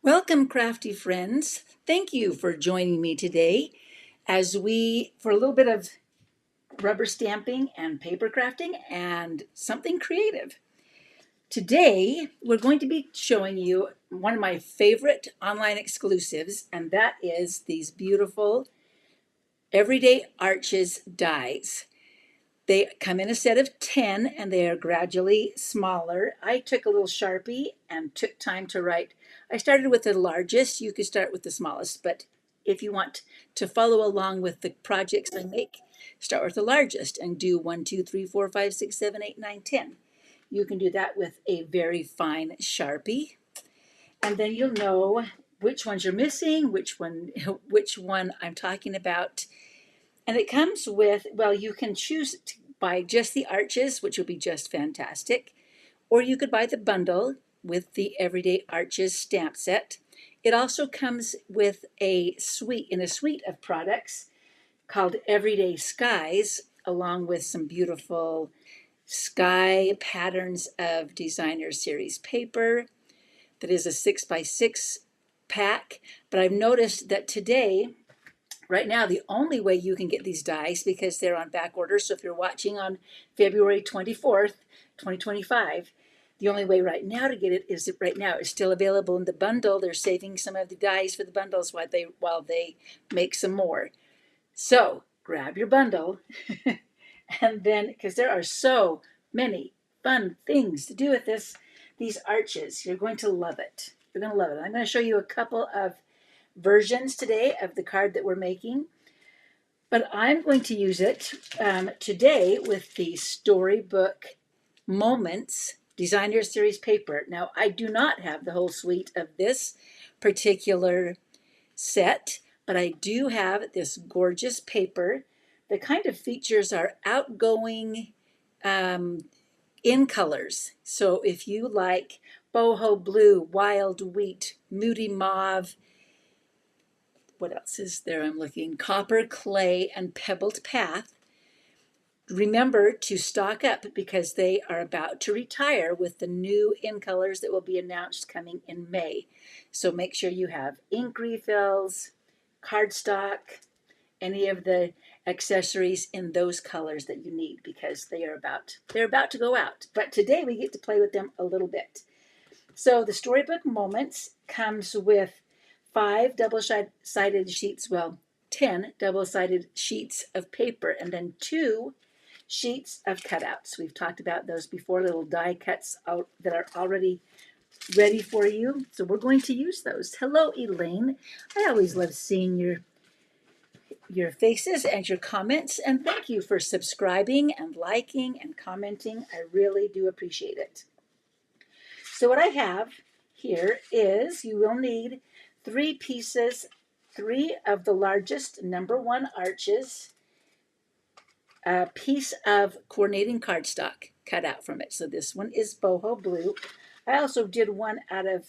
Welcome, crafty friends. Thank you for joining me today for a little bit of rubber stamping and paper crafting and something creative. Today, we're going to be showing you one of my favorite online exclusives, and that is these beautiful Everyday Arches dies. They come in a set of 10 and they are gradually smaller. I took a little Sharpie and took time to write. I started with the largest. You could start with the smallest, but if you want to follow along with the projects I make, start with the largest and do 1, 2, 3, 4, 5, 6, 7, 8, 9, 10. You can do that with a very fine Sharpie. And then you'll know which ones you're missing, which one I'm talking about. And it comes with, well, you can choose to buy just the arches, which would be just fantastic, or you could buy the bundle with the Everyday Arches stamp set. It also comes with a suite of products called Everyday Skies, along with some beautiful sky patterns of designer series paper. That is a 6x6 pack. But I've noticed that today, right now, the only way you can get these dies, because they're on back order, so if you're watching on February 24th, 2025, the only way right now to get it is right now. It's still available in the bundle. They're saving some of the dies for the bundles while they make some more. So grab your bundle, and then, because there are so many fun things to do with these arches, you're going to love it. You're going to love it. I'm going to show you a couple of versions today of the card that we're making, but I'm going to use it today with the Storybook Moments Designer Series paper. Now, I do not have the whole suite of this particular set, but I do have this gorgeous paper. The kind of features are outgoing in colors. So if you like boho blue, wild wheat, moody mauve, what else is there? I'm looking. Copper, clay, and pebbled path. Remember to stock up because they are about to retire with the new in colors that will be announced coming in May. So make sure you have ink refills, cardstock, any of the accessories in those colors that you need, because they're about to go out. But today we get to play with them a little bit. So the Storybook Moments comes with 5 double-sided sheets, well, 10 double-sided sheets of paper, and then 2 sheets of cutouts. We've talked about those before, little die cuts out that are already ready for you. So we're going to use those. Hello, Elaine. I always love seeing your faces and your comments, and thank you for subscribing and liking and commenting. I really do appreciate it. So what I have here is, you will need 3 pieces, 3 of the largest number 1 arches, a piece of coordinating cardstock cut out from it. So this one is boho blue. I also did one out of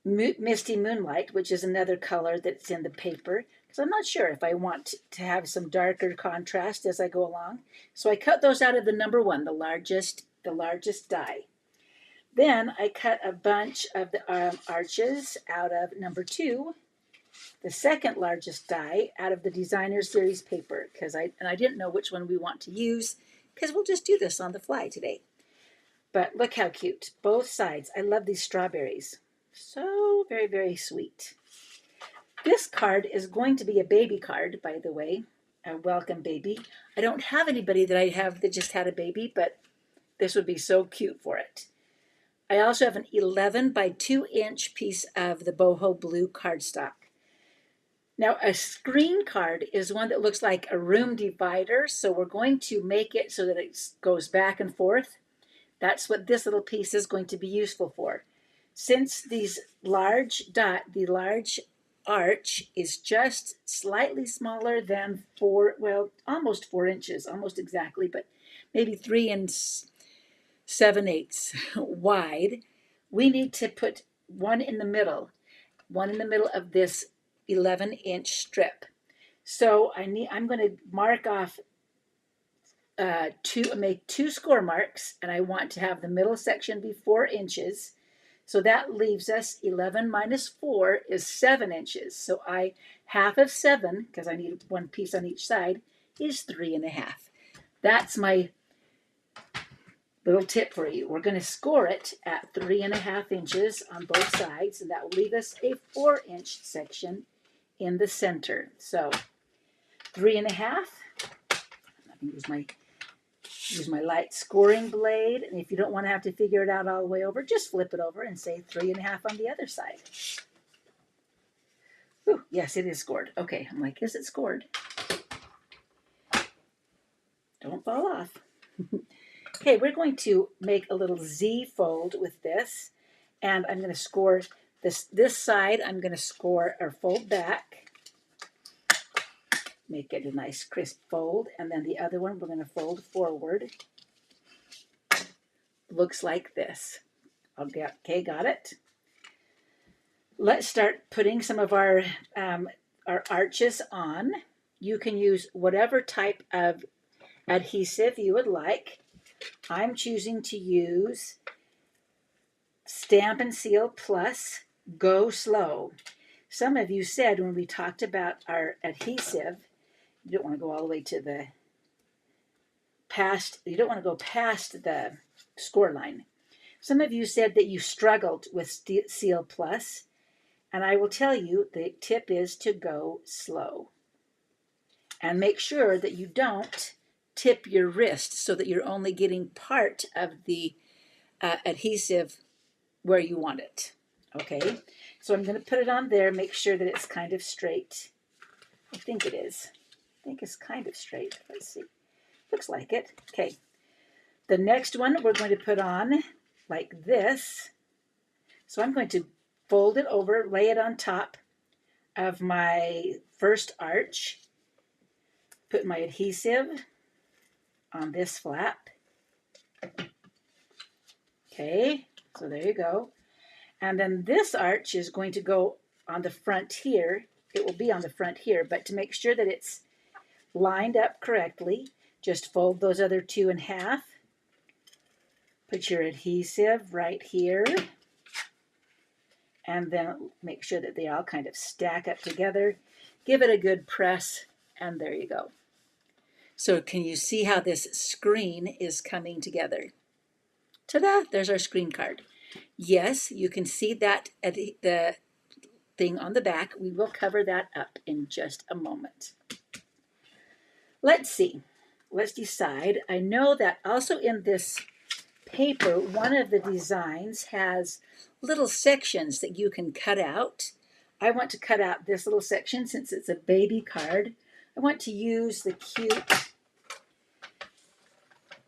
Misty Moonlight, which is another color that's in the paper, because I'm not sure if I want to have some darker contrast as I go along. So I cut those out of the number 1, the largest die. Then I cut a bunch of the arches out of number 2, the second largest die, out of the Designer Series paper, because I didn't know which one we want to use, because we'll just do this on the fly today. But look how cute, both sides. I love these strawberries. So very, very sweet. This card is going to be a baby card, by the way, a welcome baby. I don't have anybody that I have that just had a baby, but this would be so cute for it. I also have an 11 by 2 inch piece of the boho blue cardstock. Now, a screen card is one that looks like a room divider, so we're going to make it so that it goes back and forth. That's what this little piece is going to be useful for. Since the large arch is just slightly smaller than almost 4 inches, almost exactly, but maybe 3 7/8 wide, we need to put one in the middle of this 11-inch strip. So I'm going to mark off make 2 score marks, and I want to have the middle section be 4 inches. So that leaves us 11 minus 4 is 7 inches. So half of 7, because I need one piece on each side, is 3.5. That's my little tip for you. We're going to score it at 3.5 inches on both sides, and that will leave us a 4-inch section in the center. So 3.5. I'm going to use my light scoring blade, and if you don't want to have to figure it out all the way over, just flip it over and say 3.5 on the other side. Ooh, yes, it is scored. Okay, I'm like, is it scored? Don't fall off. Okay, we're going to make a little Z fold with this, and I'm going to score this side. I'm going to score or fold back, make it a nice crisp fold, and then the other one we're going to fold forward. Looks like this. Okay, got it. Let's start putting some of our arches on. You can use whatever type of adhesive you would like. I'm choosing to use Stamp and Seal Plus Go Slow. Some of you said when we talked about our adhesive, you don't want to go all the way to the past, you don't want to go past the score line. Some of you said that you struggled with Seal Plus, and I will tell you the tip is to go slow. And make sure that you don't tip your wrist so that you're only getting part of the adhesive where you want it. Okay, so I'm going to put it on there, make sure that it's kind of straight. I think it is. I think it's kind of straight. Let's see. Looks like it. Okay, the next one we're going to put on like this. So I'm going to fold it over, lay it on top of my first arch, put my adhesive on this flap. Okay, so there you go. And then this arch is going to go on the front here. It will be on the front here, but to make sure that it's lined up correctly, just fold those other two in half. Put your adhesive right here. And then make sure that they all kind of stack up together. Give it a good press, and there you go. So can you see how this screen is coming together? Ta-da! There's our screen card. Yes, you can see that at the thing on the back. We will cover that up in just a moment. Let's see. Let's decide. I know that also in this paper, one of the designs has little sections that you can cut out. I want to cut out this little section since it's a baby card. I want to use the cute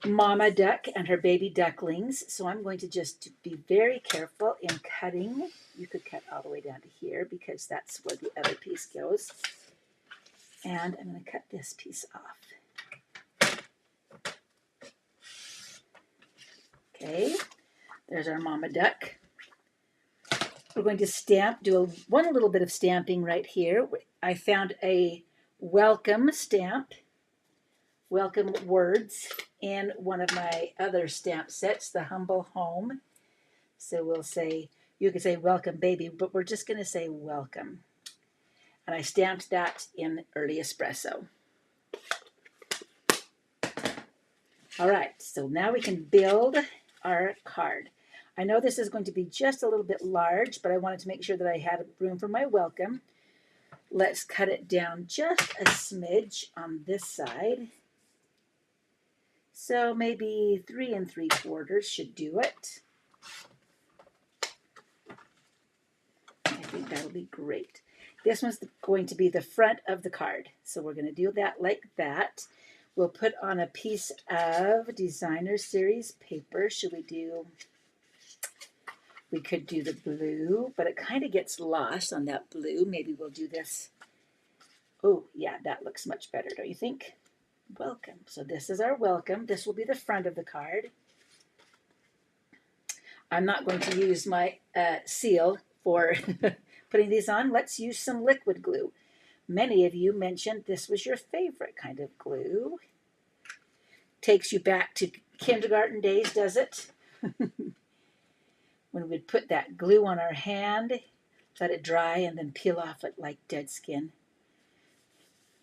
mama duck and her baby ducklings. So I'm going to just be very careful in cutting. You could cut all the way down to here because that's where the other piece goes. And I'm going to cut this piece off. Okay, there's our mama duck. We're going to stamp, one little bit of stamping right here. I found a welcome stamp, welcome words, in one of my other stamp sets, the Humble Home. So we'll say, you could say welcome baby, but we're just going to say welcome. And I stamped that in Early Espresso. All right, so now we can build our card. I know this is going to be just a little bit large, but I wanted to make sure that I had room for my welcome. Let's cut it down just a smidge on this side. So maybe 3 3/4 should do it. I think that'll be great. This one's going to be the front of the card. So we're going to do that like that. We'll put on a piece of Designer Series paper. We could do the blue, but it kind of gets lost on that blue. Maybe we'll do this. Oh, yeah, that looks much better, don't you think? Welcome. So this is our welcome. This will be the front of the card. I'm not going to use my seal for putting these on. Let's use some liquid glue. Many of you mentioned this was your favorite kind of glue. Takes you back to kindergarten days, does it? when we'd put that glue on our hand, let it dry, and then peel off it like dead skin.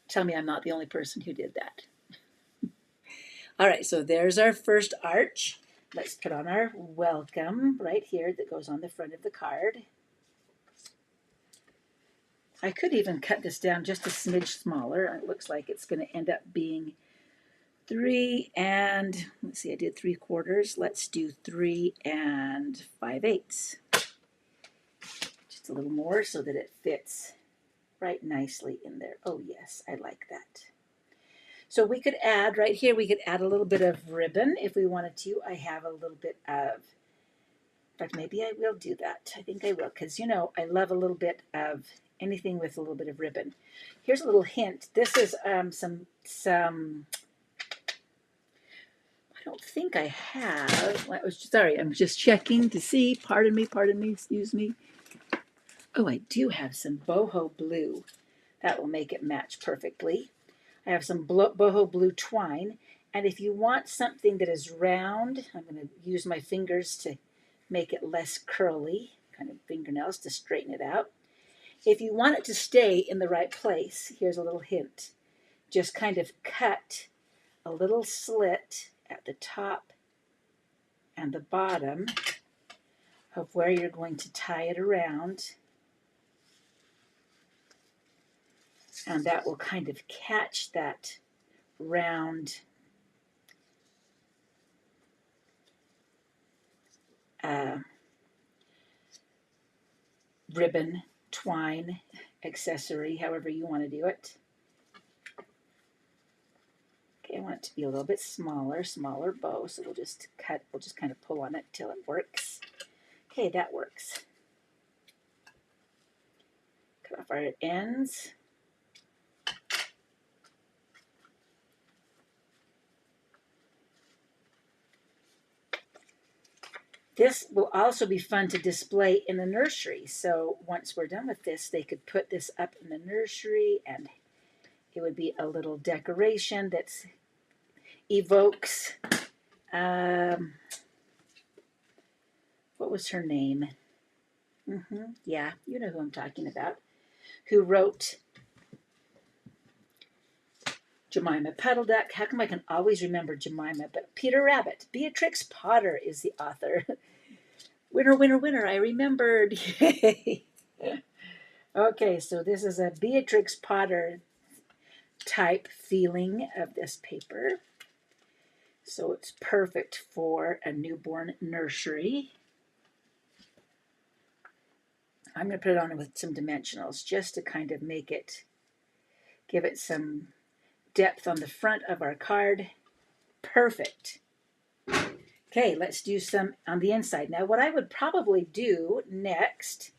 Tell me I'm not the only person who did that. All right, so there's our first arch. Let's put on our welcome right here that goes on the front of the card. I could even cut this down just a smidge smaller. It looks like it's going to end up being 3 and, let's see, I did 3/4. Let's do 3 5/8. Just a little more so that it fits right nicely in there. Oh yes, I like that. So we could add, right here, we could add a little bit of ribbon if we wanted to. I have a little bit of, in fact, maybe I will do that. I think I will, because, you know, I love a little bit of anything with a little bit of ribbon. Here's a little hint. This is some I don't think I have. Sorry, I'm just checking to see. Pardon me, excuse me. Oh, I do have some boho blue. That will make it match perfectly. I have some boho blue twine. And if you want something that is round, I'm going to use my fingers to make it less curly, kind of fingernails to straighten it out. If you want it to stay in the right place, here's a little hint. Just kind of cut a little slit at the top and the bottom of where you're going to tie it around. And that will kind of catch that round ribbon, twine, accessory, however you want to do it. Okay, I want it to be a little bit smaller bow, so we'll just kind of pull on it till it works. Okay, that works. Cut off our ends. This will also be fun to display in the nursery. So once we're done with this, they could put this up in the nursery and it would be a little decoration that evokes, what was her name? Yeah, you know who I'm talking about. Who wrote Jemima Puddle Duck. How come I can always remember Jemima? But Peter Rabbit. Beatrix Potter is the author. Winner, winner, winner. I remembered. Yay. Okay, so this is a Beatrix Potter type feeling of this paper. So it's perfect for a newborn nursery. I'm going to put it on with some dimensionals just to kind of make it, give it some depth on the front of our card. Perfect. Okay, let's do some on the inside. Now, what I would probably do next,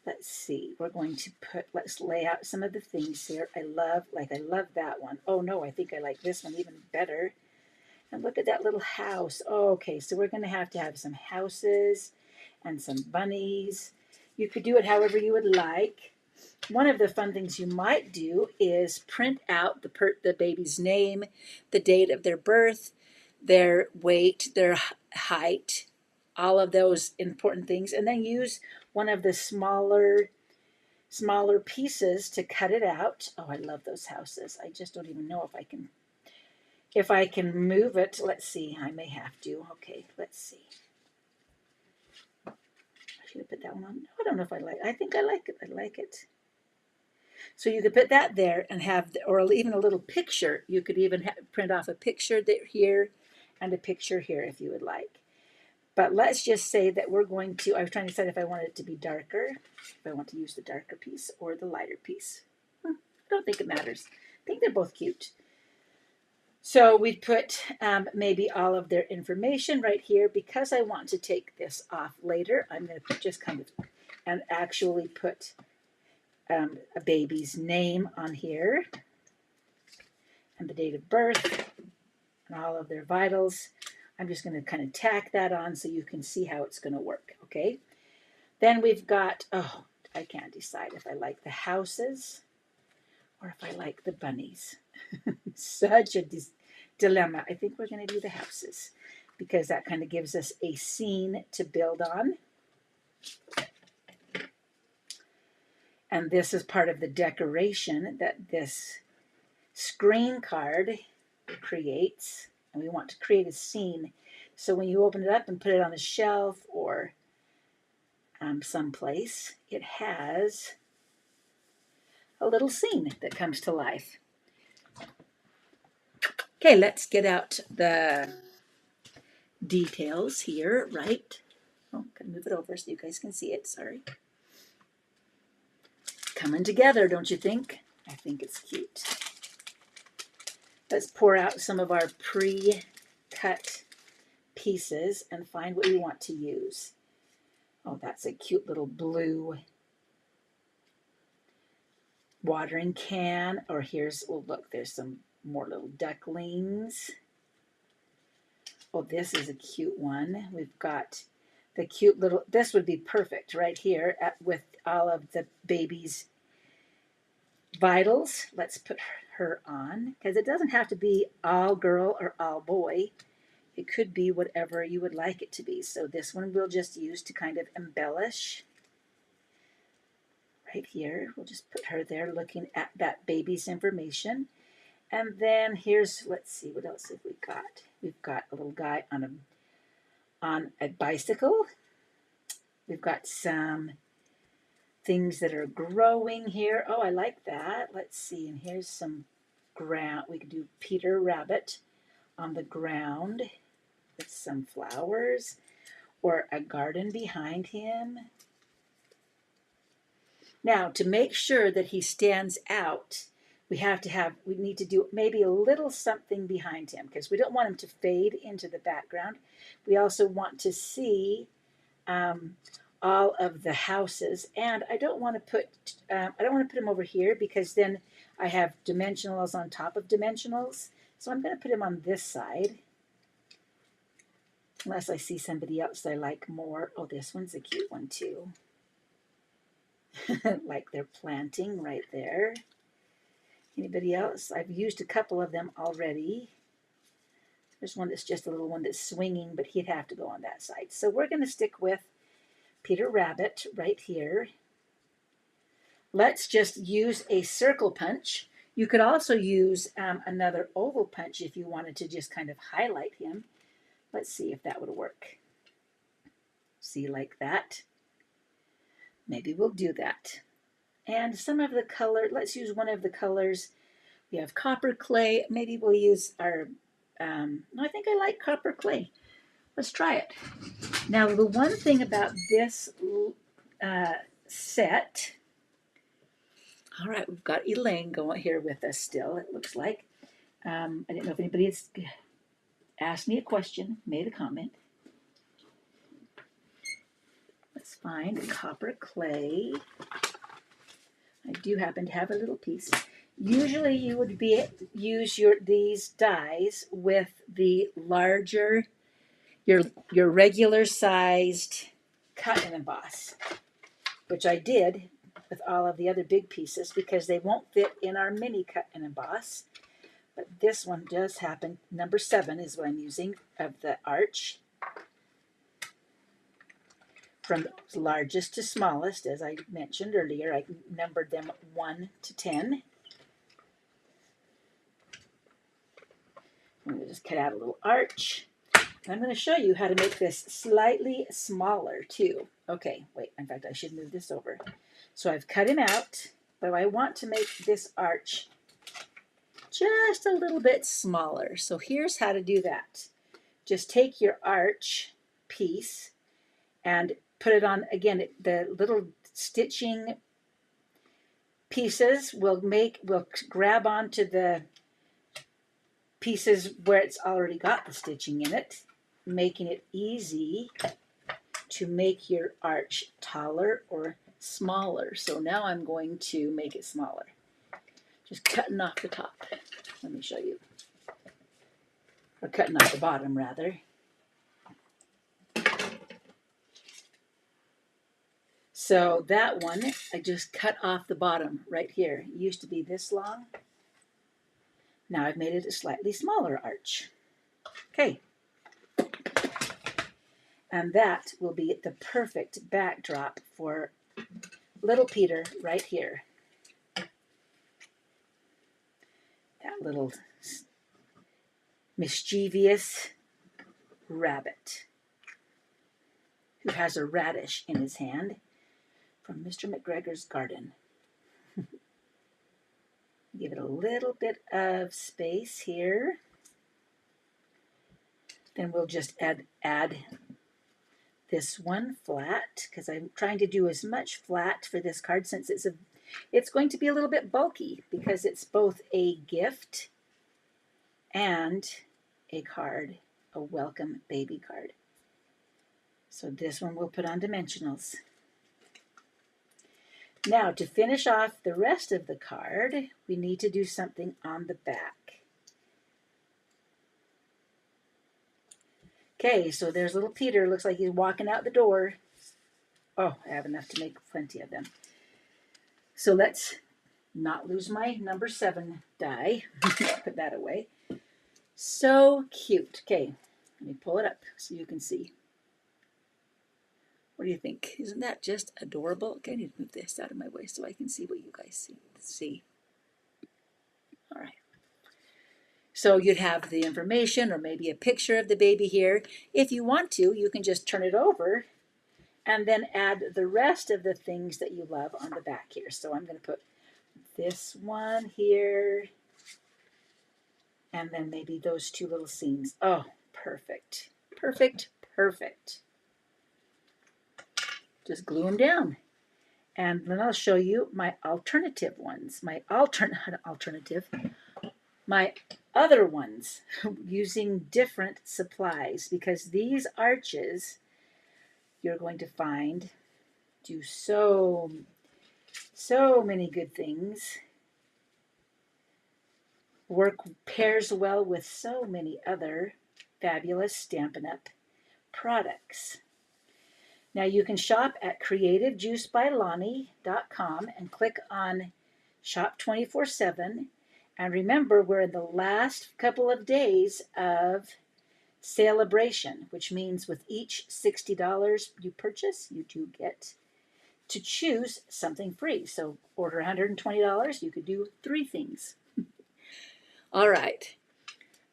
let's see, we're going to let's lay out some of the things here. I love that one. Oh no, I think I like this one even better. And look at that little house. Oh, okay, so we're going to have some houses and some bunnies. You could do it however you would like. One of the fun things you might do is print out the baby's name, the date of their birth, their weight, their height, all of those important things, and then use one of the smaller pieces to cut it out. Oh, I love those houses. I just don't even know if I can move it. Let's see. I may have to. Okay, let's see. I should have put that one on. I don't know if I think I like it. I like it. So you could put that there and have, or even a little picture. You could even print off a picture here and a picture here if you would like. But let's just say that we're going to, I was trying to decide if I want it to be darker, if I want to use the darker piece or the lighter piece. I don't think it matters. I think they're both cute. So we'd put maybe all of their information right here. Because I want to take this off later, I'm going to just kind of, and actually put a baby's name on here and the date of birth and all of their vitals. I'm just going to kind of tack that on so you can see how it's going to work, okay? Then we've got, oh, I can't decide if I like the houses or if I like the bunnies. Such a dilemma. I think we're going to do the houses. because that kind of gives us a scene to build on. And this is part of the decoration that this screen card creates. And we want to create a scene. So when you open it up and put it on a shelf or someplace, it has a little scene that comes to life. Okay, let's get out the details here, right? Oh, gotta move it over so you guys can see it, sorry. Coming together, don't you think? I think it's cute. Let's pour out some of our pre-cut pieces and find what we want to use. Oh, that's a cute little blue watering can. Or here's, oh look, there's some more little ducklings. Oh, this is a cute one. We've got the cute little, this would be perfect right here with all of the baby's vitals. Let's put her on, because it doesn't have to be all girl or all boy. It could be whatever you would like it to be. So this one we'll just use to kind of embellish. Right here, we'll just put her there looking at that baby's information. And then here's, let's see, what else have we got? We've got a little guy on a bicycle. We've got some things that are growing here. Oh, I like that. Let's see, and here's some ground. We could do Peter Rabbit on the ground with some flowers, or a garden behind him. Now, to make sure that he stands out, we need to do maybe a little something behind him, because we don't want him to fade into the background. We also want to see all of the houses, and I don't want to put him over here, because then I have dimensionals on top of dimensionals. So I'm going to put him on this side, unless I see somebody else that I like more. Oh, this one's a cute one too. Like they're planting right there. Anybody else? I've used a couple of them already. There's one that's just a little one that's swinging, but he'd have to go on that side. So we're going to stick with Peter Rabbit right here. Let's just use a circle punch. You could also use another oval punch if you wanted to just kind of highlight him. Let's see if that would work. See, like that. Maybe we'll do that. And some of the color, let's use one of the colors. We have copper clay. Maybe we'll use our, no, I think I like copper clay. Let's try it. Now, the one thing about this set, all right, we've got Elaine going here with us still, it looks like. I didn't know if anybody has asked me a question, made a comment. Let's find copper clay. I do happen to have a little piece. Usually you would use these dies with the larger, your regular sized cut and emboss, which I did with all of the other big pieces because they won't fit in our mini cut and emboss. But this one does happen. Number 7 is what I'm using of the arch. From largest to smallest, as I mentioned earlier, I numbered them 1 to 10. I'm going to just cut out a little arch. And I'm going to show you how to make this slightly smaller too. Okay, wait, in fact, I should move this over. So I've cut him out, but I want to make this arch just a little bit smaller. So here's how to do that. Just take your arch piece and put it on, again, the little stitching pieces will grab onto the pieces where it's already got the stitching in it, making it easy to make your arch taller or smaller. So now I'm going to make it smaller. Just cutting off the top. Let me show you. Or cutting off the bottom, rather. So that one, I just cut off the bottom right here. It used to be this long. Now I've made it a slightly smaller arch. Okay. And that will be the perfect backdrop for little Peter right here. That little mischievous rabbit who has a radish in his hand from Mr. McGregor's garden. Give it a little bit of space here. Then we'll just add this one flat, because I'm trying to do as much flat for this card since it's going to be a little bit bulky because it's both a gift and a card, a welcome baby card. So this one we'll put on dimensionals. Now to finish off the rest of the card, we need to do something on the back. Okay, so there's little Peter. Looks like he's walking out the door. Oh, I have enough to make plenty of them. So let's not lose my number 7 die. Put that away. So cute. Okay, let me pull it up so you can see. What do you think? Isn't that just adorable? Okay, I need to move this out of my way so I can see what you guys see. All right. So you'd have the information or maybe a picture of the baby here. If you want to, you can just turn it over and then add the rest of the things that you love on the back here. So I'm going to put this one here and then maybe those 2 little scenes. Oh, perfect. Perfect, perfect. Just glue them down. And then I'll show you my alternative ones. My other ones using different supplies, because these arches you're going to find do so many good things. Pairs well with so many other fabulous Stampin' Up! Products. Now you can shop at creativejuicebylonnie.com and click on Shop 24/7. And remember, we're in the last couple of days of celebration, which means with each $60 you purchase, you do get to choose something free. So order $120, you could do 3 things. All right.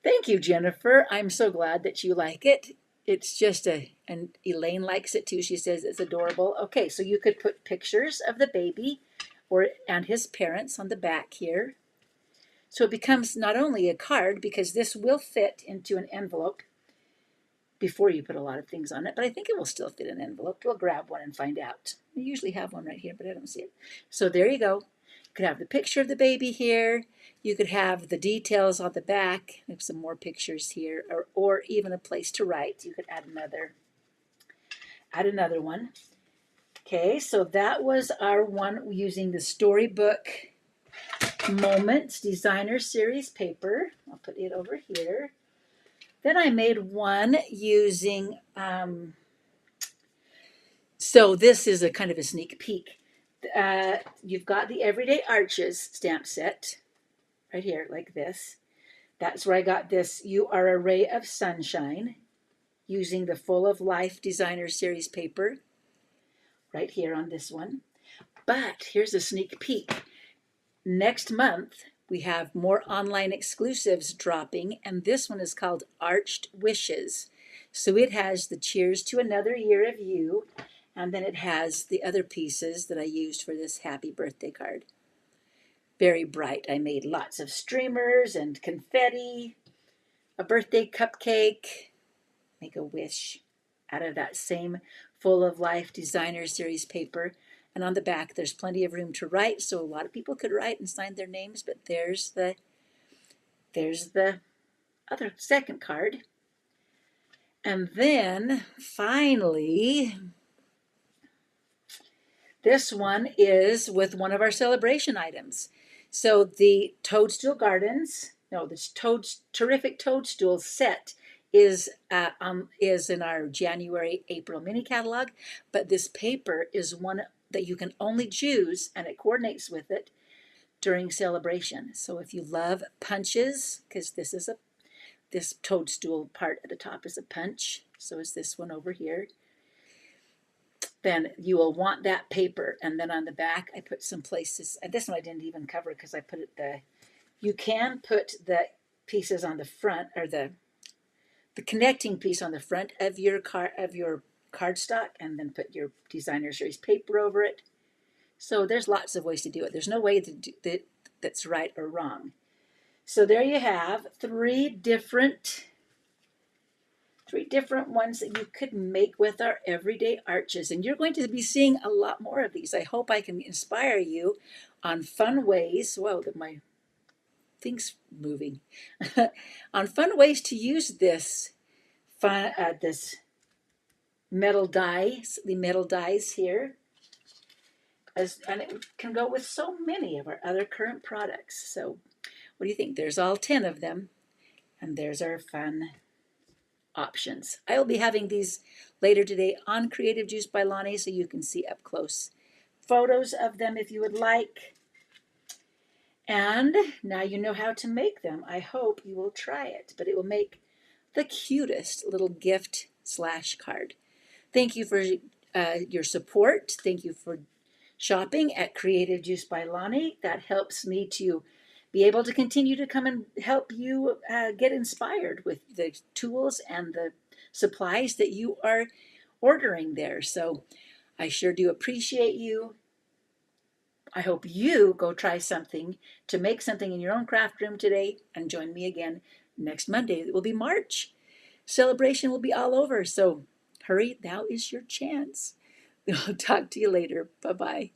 Thank you, Jennifer. I'm so glad that you like it. It's just and Elaine likes it too. She says it's adorable. Okay, so you could put pictures of the baby and his parents on the back here. So it becomes not only a card, because this will fit into an envelope before you put a lot of things on it, but I think it will still fit in an envelope. We'll grab one and find out. I usually have one right here, but I don't see it. So there you go. You could have the picture of the baby here. You could have the details on the back. There's some more pictures here, or even a place to write. You could add another one. Okay, so that was our one using the Storybook Moments Designer Series paper. I'll put it over here. Then I made one using, so this is a kind of a sneak peek. You've got the Everyday Arches stamp set right here, like this. That's where I got this You Are a Ray of Sunshine using the Full of Life Designer Series paper right here on this one. But here's a sneak peek. Next month, we have more online exclusives dropping, and this one is called Arched Wishes. So it has the Cheers to Another Year of You, and then it has the other pieces that I used for this happy birthday card. Very bright. I made lots of streamers and confetti, a birthday cupcake, make a wish out of that same Full of Life Designer Series paper. And on the back, there's plenty of room to write, so a lot of people could write and sign their names, but there's the other second card. And then, finally, this one is with one of our celebration items. So the Toadstool Gardens, this Terrific Toadstool set is in our January-April mini catalog, but this paper is one that you can only choose, and it coordinates with it during celebration. So if you love punches, because this toadstool part at the top is a punch, So is this one over here. Then you will want that paper. And then on the back, I put some places, and this one I didn't even cover because I put it you can put the pieces on the front, or the connecting piece on the front of your cardstock, and then put your designer series paper over it. So there's lots of ways to do it. There's no way that's right or wrong. So there you have three different ones that you could make with our everyday arches. And you're going to be seeing a lot more of these. I hope I can inspire you on fun ways. Whoa, my thing's moving. On fun ways to use this this metal dies, the metal dies here. And it can go with so many of our other current products. So what do you think? There's all 10 of them. And there's our fun options. I will be having these later today on Creative Juice by Lonnie, so you can see up close photos of them if you would like. And now you know how to make them. I hope you will try it, but it will make the cutest little gift/card. Thank you for your support. Thank you for shopping at Creative Juice by Lonnie. That helps me to be able to continue to come and help you get inspired with the tools and the supplies that you are ordering there. So I sure do appreciate you. I hope you go try something to make something in your own craft room today, and join me again next Monday. It will be March. Celebration will be all over. So hurry, now is your chance. I'll talk to you later. Bye-bye.